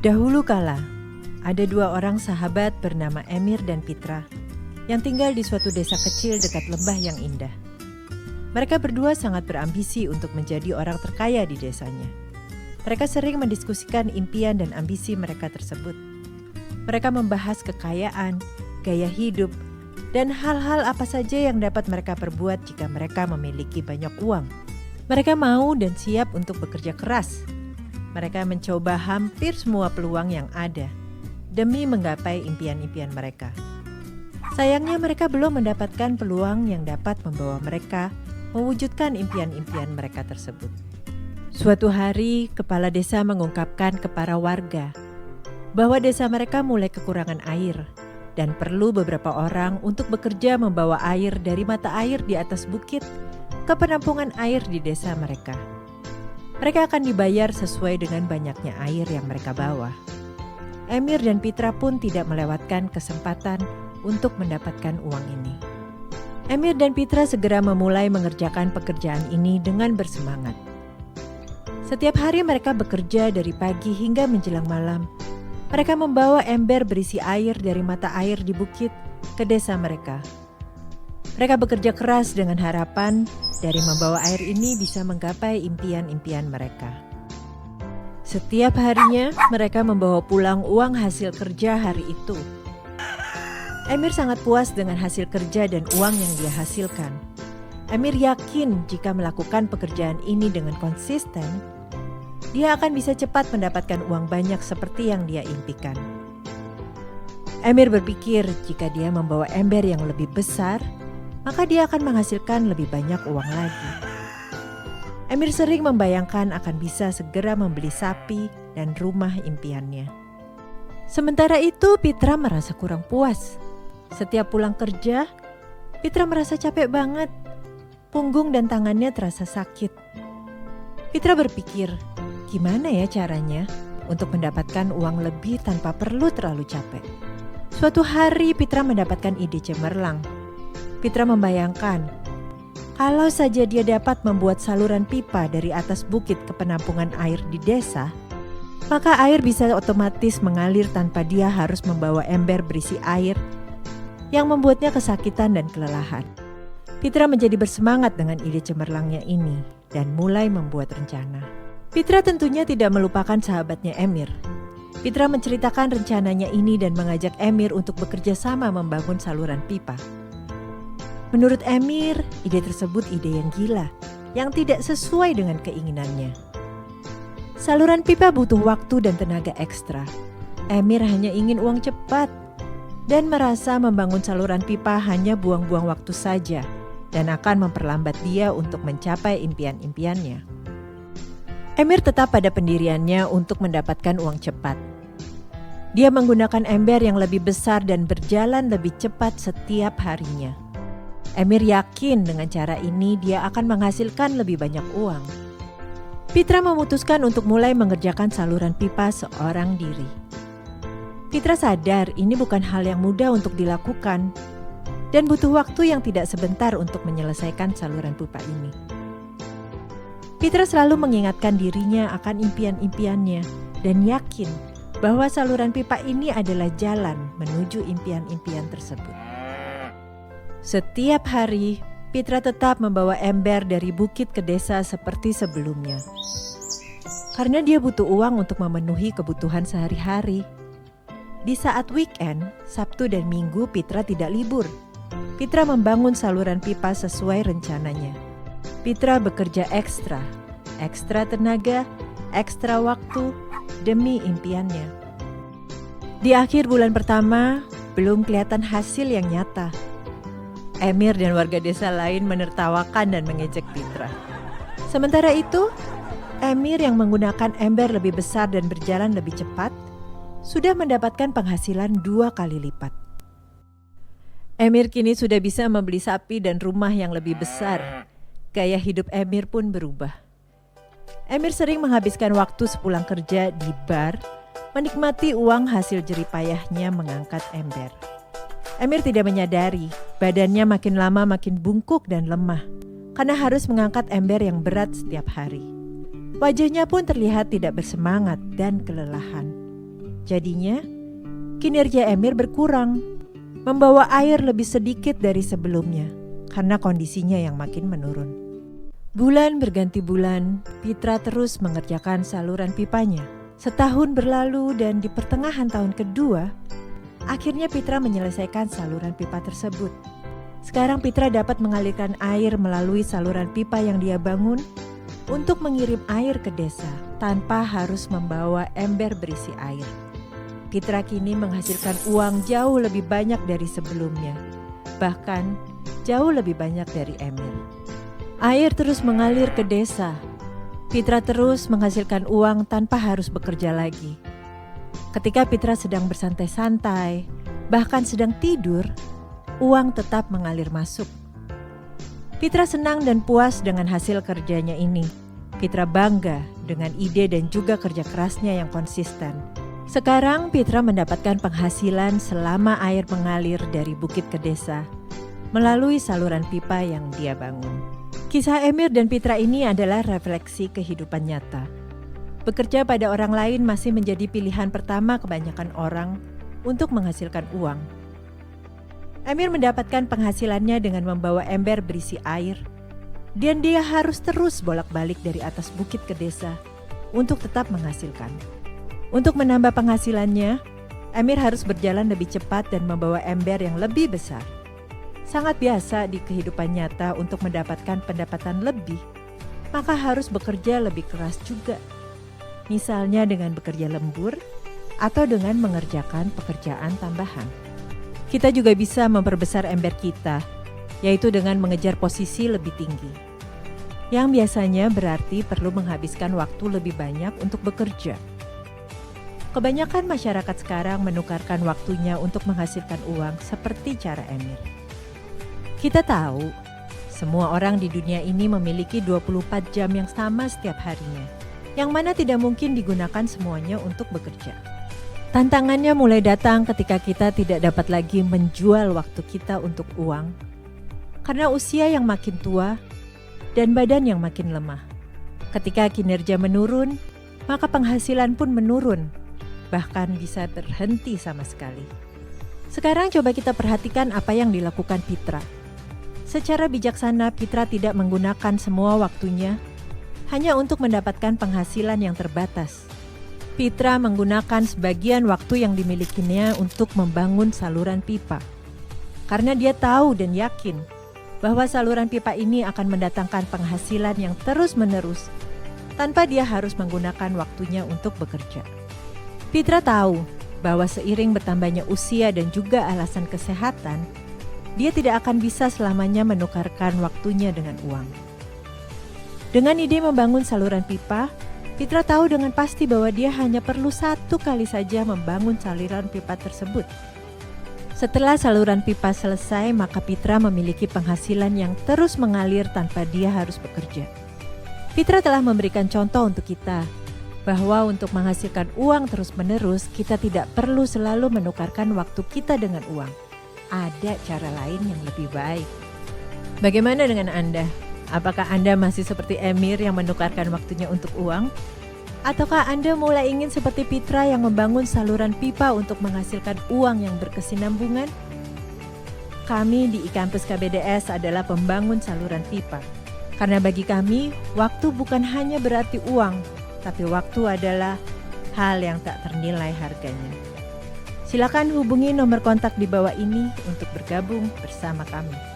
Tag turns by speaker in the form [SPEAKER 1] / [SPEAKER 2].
[SPEAKER 1] Dahulu kala, ada dua orang sahabat bernama Emir dan Pitra yang tinggal di suatu desa kecil dekat lembah yang indah. Mereka berdua sangat berambisi untuk menjadi orang terkaya di desanya. Mereka sering mendiskusikan impian dan ambisi mereka tersebut. Mereka membahas kekayaan, gaya hidup, dan hal-hal apa saja yang dapat mereka perbuat jika mereka memiliki banyak uang. Mereka mau dan siap untuk bekerja keras. Mereka mencoba hampir semua peluang yang ada demi menggapai impian-impian mereka. Sayangnya mereka belum mendapatkan peluang yang dapat membawa mereka mewujudkan impian-impian mereka tersebut. Suatu hari, kepala desa mengungkapkan ke para warga bahwa desa mereka mulai kekurangan air dan perlu beberapa orang untuk bekerja membawa air dari mata air di atas bukit ke penampungan air di desa mereka. Mereka akan dibayar sesuai dengan banyaknya air yang mereka bawa. Emir dan Pitra pun tidak melewatkan kesempatan untuk mendapatkan uang ini. Emir dan Pitra segera memulai mengerjakan pekerjaan ini dengan bersemangat. Setiap hari mereka bekerja dari pagi hingga menjelang malam. Mereka membawa ember berisi air dari mata air di bukit ke desa mereka. Mereka bekerja keras dengan harapan dari membawa air ini bisa menggapai impian-impian mereka. Setiap harinya mereka membawa pulang uang hasil kerja hari itu. Emir sangat puas dengan hasil kerja dan uang yang dia hasilkan. Emir yakin jika melakukan pekerjaan ini dengan konsisten, dia akan bisa cepat mendapatkan uang banyak seperti yang dia impikan. Emir berpikir jika dia membawa ember yang lebih besar, maka dia akan menghasilkan lebih banyak uang lagi. Emir sering membayangkan akan bisa segera membeli sapi dan rumah impiannya. Sementara itu, Pitra merasa kurang puas. Setiap pulang kerja, Pitra merasa capek banget. Punggung dan tangannya terasa sakit. Pitra berpikir, gimana ya caranya untuk mendapatkan uang lebih tanpa perlu terlalu capek? Suatu hari Pitra mendapatkan ide cemerlang. Pitra membayangkan, kalau saja dia dapat membuat saluran pipa dari atas bukit ke penampungan air di desa, maka air bisa otomatis mengalir tanpa dia harus membawa ember berisi air yang membuatnya kesakitan dan kelelahan. Pitra menjadi bersemangat dengan ide cemerlangnya ini dan mulai membuat rencana. Pitra tentunya tidak melupakan sahabatnya Emir. Pitra menceritakan rencananya ini dan mengajak Emir untuk bekerja sama membangun saluran pipa. Menurut Emir, ide tersebut ide yang gila, yang tidak sesuai dengan keinginannya. Saluran pipa butuh waktu dan tenaga ekstra. Emir hanya ingin uang cepat dan merasa membangun saluran pipa hanya buang-buang waktu saja dan akan memperlambat dia untuk mencapai impian-impiannya. Emir tetap pada pendiriannya untuk mendapatkan uang cepat. Dia menggunakan ember yang lebih besar dan berjalan lebih cepat setiap harinya. Emir yakin dengan cara ini dia akan menghasilkan lebih banyak uang. Pitra memutuskan untuk mulai mengerjakan saluran pipa seorang diri. Pitra sadar ini bukan hal yang mudah untuk dilakukan dan butuh waktu yang tidak sebentar untuk menyelesaikan saluran pipa ini. Pitra selalu mengingatkan dirinya akan impian-impiannya dan yakin bahwa saluran pipa ini adalah jalan menuju impian-impian tersebut. Setiap hari, Pitra tetap membawa ember dari bukit ke desa seperti sebelumnya. Karena dia butuh uang untuk memenuhi kebutuhan sehari-hari. Di saat weekend, Sabtu dan Minggu Pitra tidak libur. Pitra membangun saluran pipa sesuai rencananya. Pitra bekerja ekstra tenaga, ekstra waktu demi impiannya. Di akhir bulan pertama, belum kelihatan hasil yang nyata. Emir dan warga desa lain menertawakan dan mengejek Pitra. Sementara itu, Emir yang menggunakan ember lebih besar dan berjalan lebih cepat, sudah mendapatkan penghasilan 2 kali lipat. Emir kini sudah bisa membeli sapi dan rumah yang lebih besar. Gaya hidup Emir pun berubah. Emir sering menghabiskan waktu sepulang kerja di bar, menikmati uang hasil jeripayahnya mengangkat ember. Emir tidak menyadari badannya makin lama makin bungkuk dan lemah karena harus mengangkat ember yang berat setiap hari. Wajahnya pun terlihat tidak bersemangat dan kelelahan. Jadinya, kinerja Emir berkurang, membawa air lebih sedikit dari sebelumnya karena kondisinya yang makin menurun. Bulan berganti bulan, Pitra terus mengerjakan saluran pipanya. Setahun berlalu dan di pertengahan tahun kedua, akhirnya Pitra menyelesaikan saluran pipa tersebut. Sekarang Pitra dapat mengalirkan air melalui saluran pipa yang dia bangun untuk mengirim air ke desa tanpa harus membawa ember berisi air. Pitra kini menghasilkan uang jauh lebih banyak dari sebelumnya, bahkan jauh lebih banyak dari Emir. Air terus mengalir ke desa. Pitra terus menghasilkan uang tanpa harus bekerja lagi. Ketika Pitra sedang bersantai-santai, bahkan sedang tidur, uang tetap mengalir masuk. Pitra senang dan puas dengan hasil kerjanya ini. Pitra bangga dengan ide dan juga kerja kerasnya yang konsisten. Sekarang Pitra mendapatkan penghasilan selama air mengalir dari bukit ke desa melalui saluran pipa yang dia bangun. Kisah Emir dan Pitra ini adalah refleksi kehidupan nyata. Bekerja pada orang lain masih menjadi pilihan pertama kebanyakan orang untuk menghasilkan uang. Emir mendapatkan penghasilannya dengan membawa ember berisi air, dan dia harus terus bolak-balik dari atas bukit ke desa untuk tetap menghasilkan. Untuk menambah penghasilannya, Emir harus berjalan lebih cepat dan membawa ember yang lebih besar. Sangat biasa di kehidupan nyata untuk mendapatkan pendapatan lebih, maka harus bekerja lebih keras juga. Misalnya dengan bekerja lembur atau dengan mengerjakan pekerjaan tambahan. Kita juga bisa memperbesar ember kita, yaitu dengan mengejar posisi lebih tinggi. Yang biasanya berarti perlu menghabiskan waktu lebih banyak untuk bekerja. Kebanyakan masyarakat sekarang menukarkan waktunya untuk menghasilkan uang seperti cara Emir. Kita tahu, semua orang di dunia ini memiliki 24 jam yang sama setiap harinya, yang mana tidak mungkin digunakan semuanya untuk bekerja. Tantangannya mulai datang ketika kita tidak dapat lagi menjual waktu kita untuk uang, karena usia yang makin tua dan badan yang makin lemah. Ketika kinerja menurun, maka penghasilan pun menurun, bahkan bisa terhenti sama sekali. Sekarang coba kita perhatikan apa yang dilakukan Pitra. Secara bijaksana, Pitra tidak menggunakan semua waktunya hanya untuk mendapatkan penghasilan yang terbatas. Pitra menggunakan sebagian waktu yang dimilikinya untuk membangun saluran pipa. Karena dia tahu dan yakin bahwa saluran pipa ini akan mendatangkan penghasilan yang terus-menerus tanpa dia harus menggunakan waktunya untuk bekerja. Pitra tahu bahwa seiring bertambahnya usia dan juga alasan kesehatan, dia tidak akan bisa selamanya menukarkan waktunya dengan uang. Dengan ide membangun saluran pipa, Pitra tahu dengan pasti bahwa dia hanya perlu 1 kali saja membangun saluran pipa tersebut. Setelah saluran pipa selesai, maka Pitra memiliki penghasilan yang terus mengalir tanpa dia harus bekerja. Pitra telah memberikan contoh untuk kita, bahwa untuk menghasilkan uang terus-menerus, kita tidak perlu selalu menukarkan waktu kita dengan uang. Ada cara lain yang lebih baik. Bagaimana dengan Anda? Apakah Anda masih seperti Emir yang menukarkan waktunya untuk uang? Ataukah Anda mulai ingin seperti Pitra yang membangun saluran pipa untuk menghasilkan uang yang berkesinambungan? Kami di iKampus KBDS adalah pembangun saluran pipa. Karena bagi kami, waktu bukan hanya berarti uang, tapi waktu adalah hal yang tak ternilai harganya. Silakan hubungi nomor kontak di bawah ini untuk bergabung bersama kami.